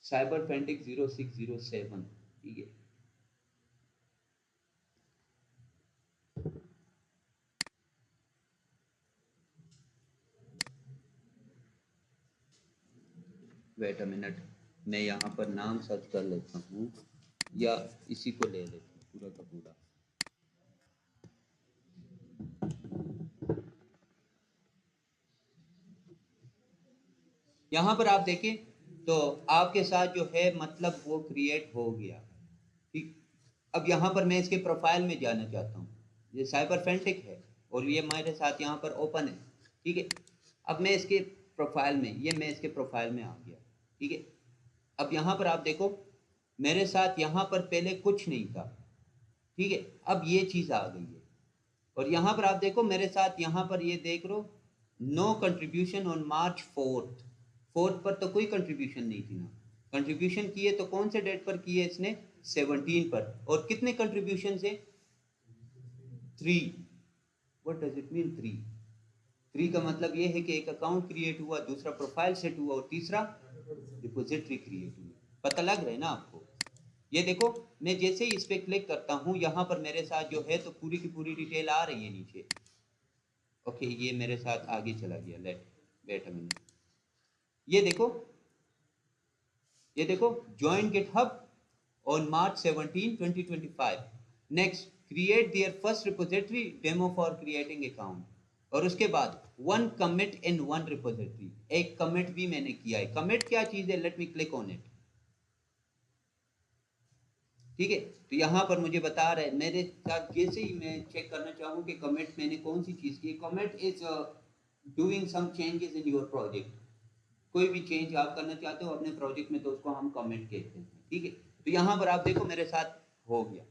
साइबर पेंटिक 0607, ठीक है। वेट अ मिनट, मैं यहाँ पर नाम सर्च कर लेता हूँ, या इसी को ले लेता हूँ पूरा का पूरा। यहाँ पर आप देखें तो आपके साथ जो है मतलब वो क्रिएट हो गया, ठीक। अब यहाँ पर मैं इसके प्रोफाइल में जाना चाहता हूँ, ये साइबर फेंटिक है और ये मेरे साथ यहाँ पर ओपन है, ठीक है। अब मैं इसके प्रोफाइल में, ये मैं इसके प्रोफाइल में आ गया, ठीक है। अब यहाँ पर आप देखो मेरे साथ यहाँ पर पहले कुछ नहीं था, ठीक है। अब ये चीज़ आ गई है, और यहाँ पर आप देखो मेरे साथ यहाँ पर ये देख लो, no contribution on March 4th, 4th पर तो कोई कंट्रीब्यूशन नहीं थी ना, कंट्रीब्यूशन किए तो कौन से डेट पर किए इसने, 17 पर, और कितने कंट्रीब्यूशन से, 3। What does it mean 3? 3 का मतलब ये है कि एक अकाउंट क्रिएट हुआ, दूसरा प्रोफाइल सेट हुआ और तीसरा रिपोजिटरी क्रिएट हुई, पता लग रहा है ना आपको। ये देखो मैं जैसे ही इस पे क्लिक करता हूँ यहाँ पर मेरे साथ जो है तो पूरी की पूरी डिटेल आ रही है नीचे, ओके। ये मेरे साथ आगे चला गया, लेट वेट अ मिनट, ये देखो join GitHub on March 17, 2025, next create their first repository demo for creating account, और उसके बाद 1 कमिट इन 1 रिपोजिटरी, एक कमिट भी मैंने किया है। कमिट क्या चीज है, let me click on it, ठीक है। तो यहाँ पर मुझे बता रहा है मेरे साथ, जैसे ही मैं चेक करना चाहूँ कि कमिट मैंने कौन सी चीज़ की, commit is doing some changes in your project, कोई भी चेंज आप करना चाहते हो अपने प्रोजेक्ट में तो उसको हम कमिट कहते हैं, ठीक है। तो यहाँ पर आप देखो मेरे साथ हो गया,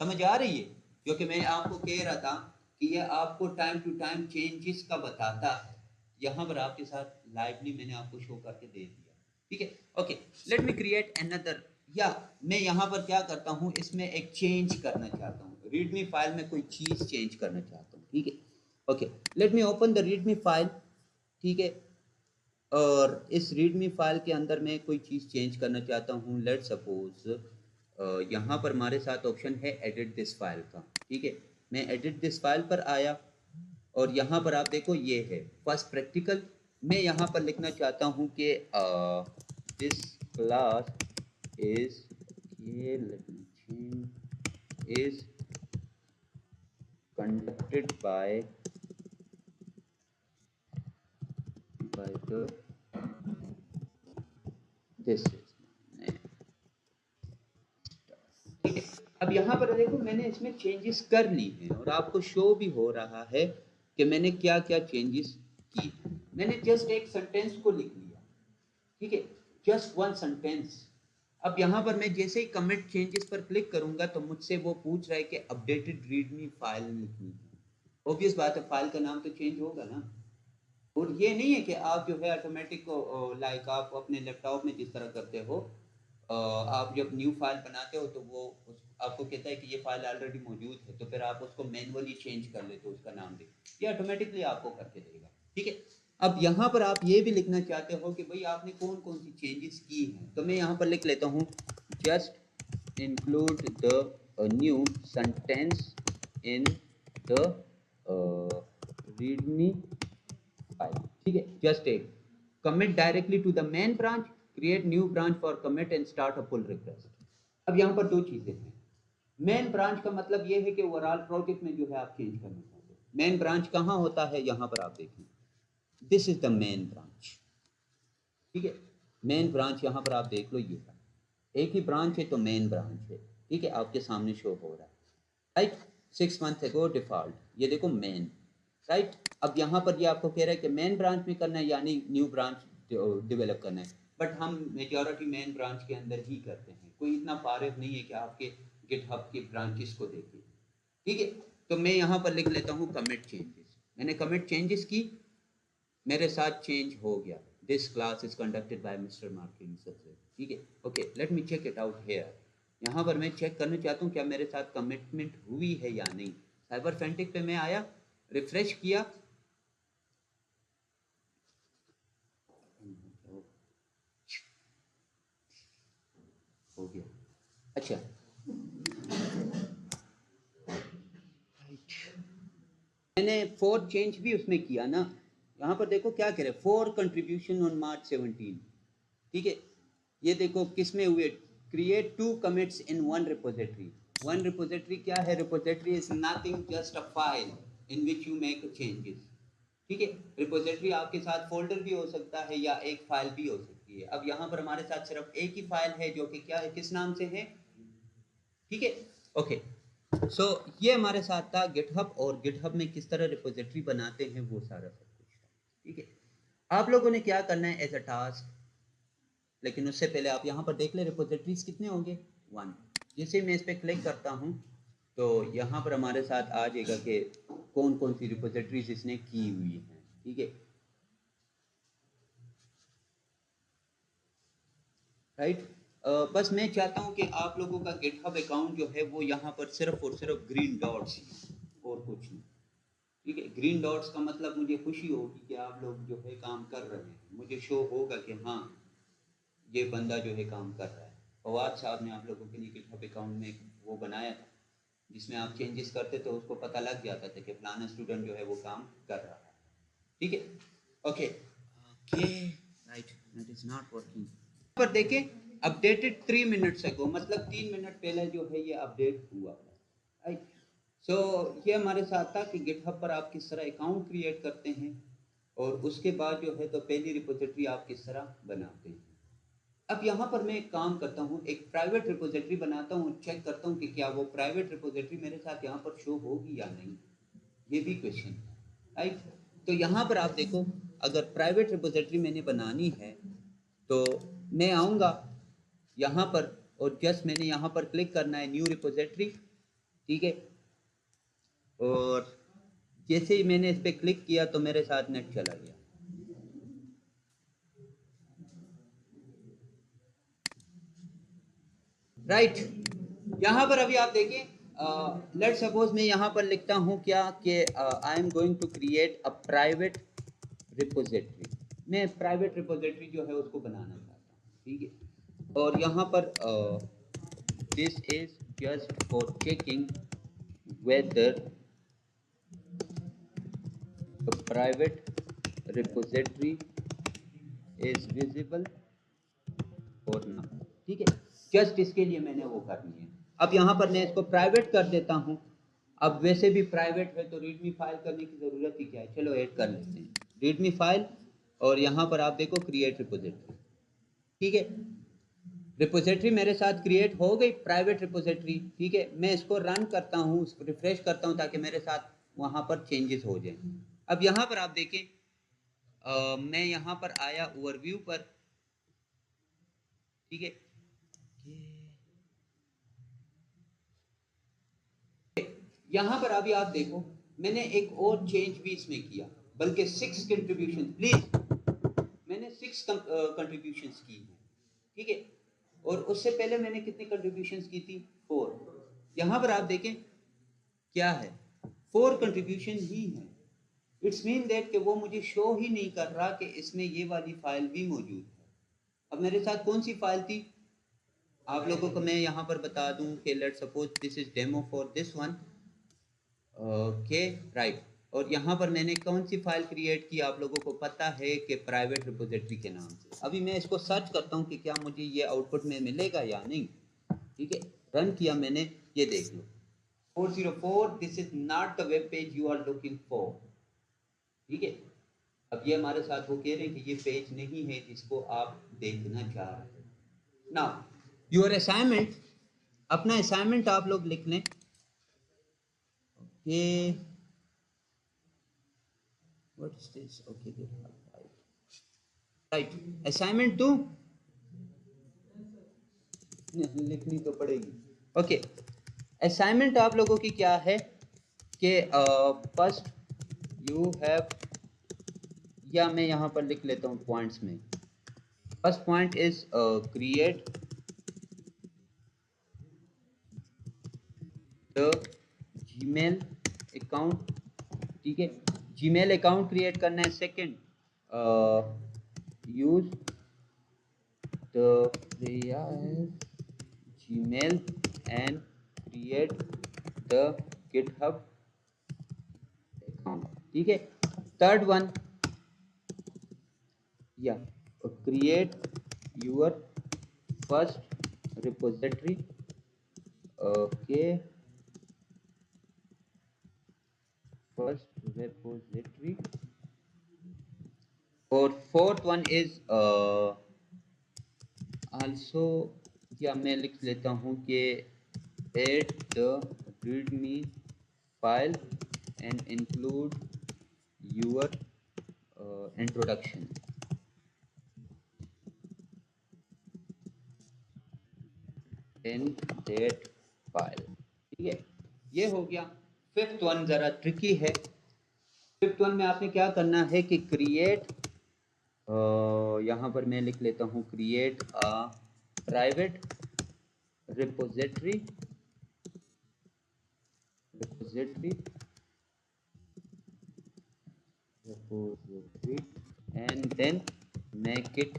समझ आ रही है, क्योंकि मैं आपको कह रहा था कि यह आपको टाइम टू टाइम चेंजेस का बताता है। यहाँ पर आपके साथ लाइवली मैंने आपको शो करके दे दिया, ठीक है। ओके, लेट मी क्रिएट अनदर, या मैं यहाँ पर क्या करता हूँ, इसमें एक चेंज करना चाहता हूँ, रीडमी फाइल में कोई चीज़ चेंज करना चाहता हूँ, ठीक है। Okay, let me open the readme file, ठीक है। और इस रीडमी फाइल के अंदर मैं कोई चीज़ चेंज करना चाहता हूँ। लेट सपोज यहाँ पर हमारे साथ ऑप्शन है एडिट दिस फाइल का, ठीक है। मैं एडिट दिस फाइल पर आया और यहाँ पर आप देखो ये है फर्स्ट प्रैक्टिकल। मैं यहाँ पर लिखना चाहता हूँ कि this class is is conducted by the this ठीक है। अब यहाँ पर देखो मैंने इसमें चेंजेस कर ली हैं और आपको शो भी हो रहा है कि मैंने क्या क्या चेंजेस की। मैंने जस्ट एक सेंटेंस को लिख लिया, ठीक है, जस्ट वन सेंटेंस। अब यहाँ पर मैं जैसे ही कमिट चेंजेस पर क्लिक करूंगा तो मुझसे वो पूछ रहा है कि अपडेटेड रीडमी फाइल लिखनी है। ऑब्वियस बात है, फाइल का नाम तो चेंज होगा ना। और ये नहीं है कि आप जो है ऑटोमेटिक लाइक आप अपने लैपटॉप में जिस तरह करते हो, आप जब न्यू फाइल बनाते हो तो वो आपको कहता है कि ये फाइल ऑलरेडी मौजूद है, तो फिर आप उसको मैनुअली चेंज कर लेते हो उसका नाम दे, ये ऑटोमेटिकली आपको करके देगा, ठीक है। अब यहाँ पर आप ये भी लिखना चाहते हो कि भाई आपने कौन कौन सी चेंजेस की हैं, तो मैं यहाँ पर लिख लेता हूँ just include the new sentence in the readme file, ठीक है। जस्ट एक commit directly to the main branch, create new branch for commit and start a pull request. अब यहाँ पर दो चीजें हैं। मेन ब्रांच का मतलब ये है कि ओवरऑल प्रोजेक्ट में जो है आप चेंज करना चाहते हो। मेन ब्रांच कहाँ होता है, यहाँ पर आप देखें, this is the main branch, ठीक है। मेन ब्रांच यहाँ पर आप देख लो, ये है एक ही ब्रांच है तो मेन ब्रांच है, ठीक है, आपके सामने शो हो रहा है, राइट। 6 मंथ अगो डिफॉल्ट, ये देखो मेन, राइट। अब यहाँ पर ये आपको कह रहा है कि मेन ब्रांच में करना है यानी न्यू ब्रांच डेवलप करना है, बट हम मेजॉरिटी मेन ब्रांच के अंदर ही करते हैं। कोई इतना फारिग नहीं है कि आपके गिटहब के ब्रांचेस को देखें, ठीक है। तो मैं यहाँ पर लिख लेता हूँ कमिट चेंजेस। मैंने कमिट चेंजेस की, मेरे साथ चेंज हो गया, this class is conducted by mister Markin सबसे, ठीक है। Okay, let me check it out here. यहाँ पर मैं चेक करना चाहता हूँ क्या मेरे साथ कमिटमेंट हुई है या नहीं। साइबर फेंटिक पे मैं आया, रिफ्रेश किया, हो गया। अच्छा, मैंने 4 चेंज भी उसमें किया ना। यहाँ पर देखो क्या कह रहे हैं, 4 कंट्रीब्यूशन ऑन मार्च 17, ठीक है। ये देखो किस में हुए, क्रिएट 2 कमिट्स इन 1 रिपोजिटरी। 1 रिपोजिटरी क्या है, repository is nothing just a file in which you make changes, ठीक है। रिपोजिटरी आपके साथ फोल्डर भी हो सकता है या एक फाइल भी हो सकती है। अब यहाँ पर हमारे साथ सिर्फ एक ही फाइल है जो कि क्या है, किस नाम से है, ठीक है। ओके, सो ये हमारे साथ था गिटहब, और गिटहब में किस तरह रिपोजिटरी बनाते हैं वो सारा सब कुछ, ठीक है। आप लोगों ने क्या करना है एज अ टास्क, लेकिन उससे पहले आप यहाँ पर देख ले रिपोजिटरीज कितने होंगे, 1। जैसे मैं इस पर क्लिक करता हूँ तो यहाँ पर हमारे साथ आ जाएगा कि कौन कौन सी रिपोजिटरीज इसने की हुई हैं, ठीक है, राइट। बस मैं चाहता हूँ कि आप लोगों का गिटहब अकाउंट जो है वो यहाँ पर सिर्फ और सिर्फ ग्रीन डॉट्स ही और कुछ नहीं, ठीक है। ग्रीन डॉट्स का मतलब मुझे खुशी होगी कि आप लोग जो है काम कर रहे हैं, मुझे शो होगा कि हाँ ये बंदा जो है काम कर रहा है। फवाद साहब ने आप लोगों के लिए गिटहब अकाउंट में वो बनाया था जिसमें आप चेंजेस करते तो उसको पता लग जाता था कि फलाना स्टूडेंट जो है वो काम कर रहा है, ठीक है। Okay okay, right, that is not working. पर देखें अपडेटेड 3 मिनट्स अगो, मतलब 3 मिनट पहले जो है ये अपडेट हुआ है, राइट। सो ये हमारे साथ था कि गिटहब पर आप किस तरह अकाउंट क्रिएट करते हैं और उसके बाद जो है तो पहली रिपोजिटरी आप किस तरह बनाते हैं। अब यहाँ पर मैं एक काम करता हूँ, एक प्राइवेट रिपोजिटरी बनाता हूँ, चेक करता हूँ कि क्या वो प्राइवेट रिपोजिटरी मेरे साथ यहाँ पर शो होगी या नहीं, ये भी क्वेश्चन है, राइट। तो यहाँ पर आप देखो अगर प्राइवेट रिपोजिटरी मैंने बनानी है तो मैं आऊँगा यहाँ पर और जस्ट मैंने यहाँ पर क्लिक करना है न्यू रिपोजिटरी, ठीक है। और जैसे ही मैंने इस पर क्लिक किया तो मेरे साथ नेट चला गया, राइट। यहाँ पर अभी आप देखिए, लेट सपोज मैं यहाँ पर लिखता हूँ क्या कि I am going to create a private repository, मैं प्राइवेट रिपोजिटरी जो है उसको बनाना चाहता हूँ, ठीक है। और यहाँ पर this is just for checking whether the private repository is visible और नॉट, ठीक है। जस्ट इसके लिए मैंने वो करनी है। अब यहाँ पर मैं इसको प्राइवेट कर देता हूँ। अब वैसे भी प्राइवेट है तो रीडमी फाइल करने की ज़रूरत ही क्या है, चलो ऐड कर लेते हैं रीडमी फाइल। और यहाँ पर आप देखो क्रिएट रिपोजिटरी, ठीक है। रिपोजिटरी मेरे साथ क्रिएट हो गई, प्राइवेट रिपोजिटरी, ठीक है। मैं इसको रन करता हूँ, रिफ्रेश करता हूँ ताकि मेरे साथ वहाँ पर चेंजेस हो जाएं। अब यहाँ पर आप देखें, मैं यहाँ पर आया ओवरव्यू पर, ठीक है। यहाँ पर अभी आप देखो मैंने एक और चेंज भी इसमें किया, बल्कि 6 कंट्रीब्यूशन, प्लीज मैंने 6 कंट्रीब्यूशंस की हैं, ठीक है। और उससे पहले मैंने कितनी कंट्रीब्यूशंस की थी, 4। यहाँ पर आप देखें क्या है, 4 कंट्रीब्यूशन ही है। इट्स मीन दैट कि वो मुझे शो ही नहीं कर रहा कि इसमें ये वाली फाइल भी मौजूद है। अब मेरे साथ कौन सी फाइल थी, आप लोगों को मैं यहाँ पर बता दूं कि let suppose this is demo for this one, okay right. और यहाँ पर मैंने कौन सी फाइल क्रिएट की, आप लोगों को पता है कि प्राइवेट रिपोजिटरी के नाम से। अभी मैं इसको सर्च करता हूँ कि क्या मुझे ये आउटपुट में मिलेगा या नहीं, ठीक है। रन किया मैंने, ये देख लो 404, this is not the web page you are looking for, ठीक है। अब ये हमारे साथ वो कह रहे हैं कि ये पेज नहीं है जिसको आप देखना चाह रहे हैं। नाउ योर असाइनमेंट, अपना असाइनमेंट आप लोग लिख लें कि what is this, okay they have right assignment 2 लिखनी तो पड़ेगी। ओके असाइनमेंट आप लोगों की क्या है कि फर्स्ट यू हैव, या मैं यहाँ पर लिख लेता हूँ पॉइंट्स में। First point is create the Gmail account, ठीक है। जीमेल अकाउंट क्रिएट करना है। Second use the Gmail and create the GitHub account, ठीक है। थर्ड वन, या create your first repository, okay, first repository। और फोर्थ वन इज also, या मैं लिख लेता हूँ कि add the readme file and include your introduction in that file, ठीक है। ये हो गया। फिफ्थ वन ज़रा ट्रिकी है। फिफ्थ वन में आपने क्या करना है कि क्रिएट, यहाँ पर मैं लिख लेता हूँ create a private repository and then make it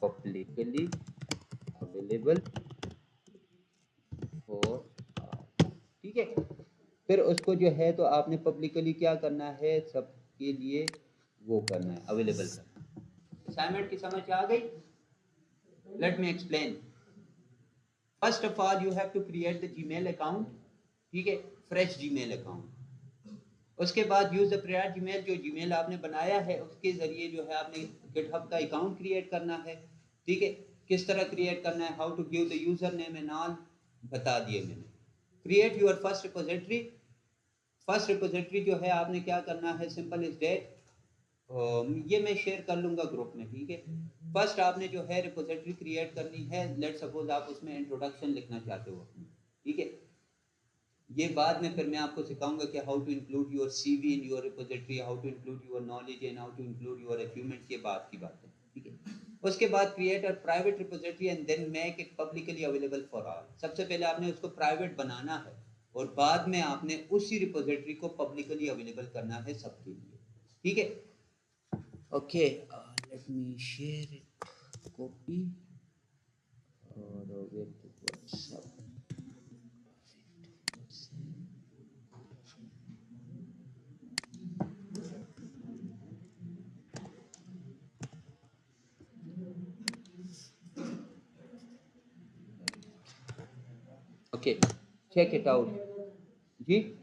publicly available for all, ठीक है। फिर उसको जो है तो आपने पब्लिकली क्या करना है, सबके लिए वो करना है, अवेलेबल करना है। असाइनमेंट की समझ आ गई? Let me explain. First of all you have to create the Gmail account, ठीक है, फ्रेश जीमेल अकाउंट। उसके बाद यूज द प्रायर जीमेल, जो जीमेल आपने बनाया है उसके जरिए जो है आपने गिटहब का अकाउंट क्रिएट करना है, ठीक है। किस तरह क्रिएट करना है, how to give the user name and all बता दिए मैंने। Create your first repository, first repository जो है आपने क्या करना है, सिंपल इज डेट, ये मैं शेयर कर लूँगा ग्रुप में, ठीक है। फर्स्ट आपने जो है रिपोजिटरी क्रिएट करनी है। लेट सपोज आप उसमें इंट्रोडक्शन लिखना चाहते हो, ठीक है। ये बाद में फिर मैं आपको सिखाऊंगा कि how to include your CV in your repository, how to include your knowledge and how to include your achievement, ये बात की बात है, ठीक है। उसके बाद create a private repository and then make it publicly available for all. सबसे पहले आपने उसको प्राइवेट बनाना है और बाद में आपने उसी रिपोजिटरी को पब्लिकली अवेलेबल करना है सबके लिए, ठीक है। Okay late let me share it, copy, or where to WhatsApp. Okay, check it out. Ji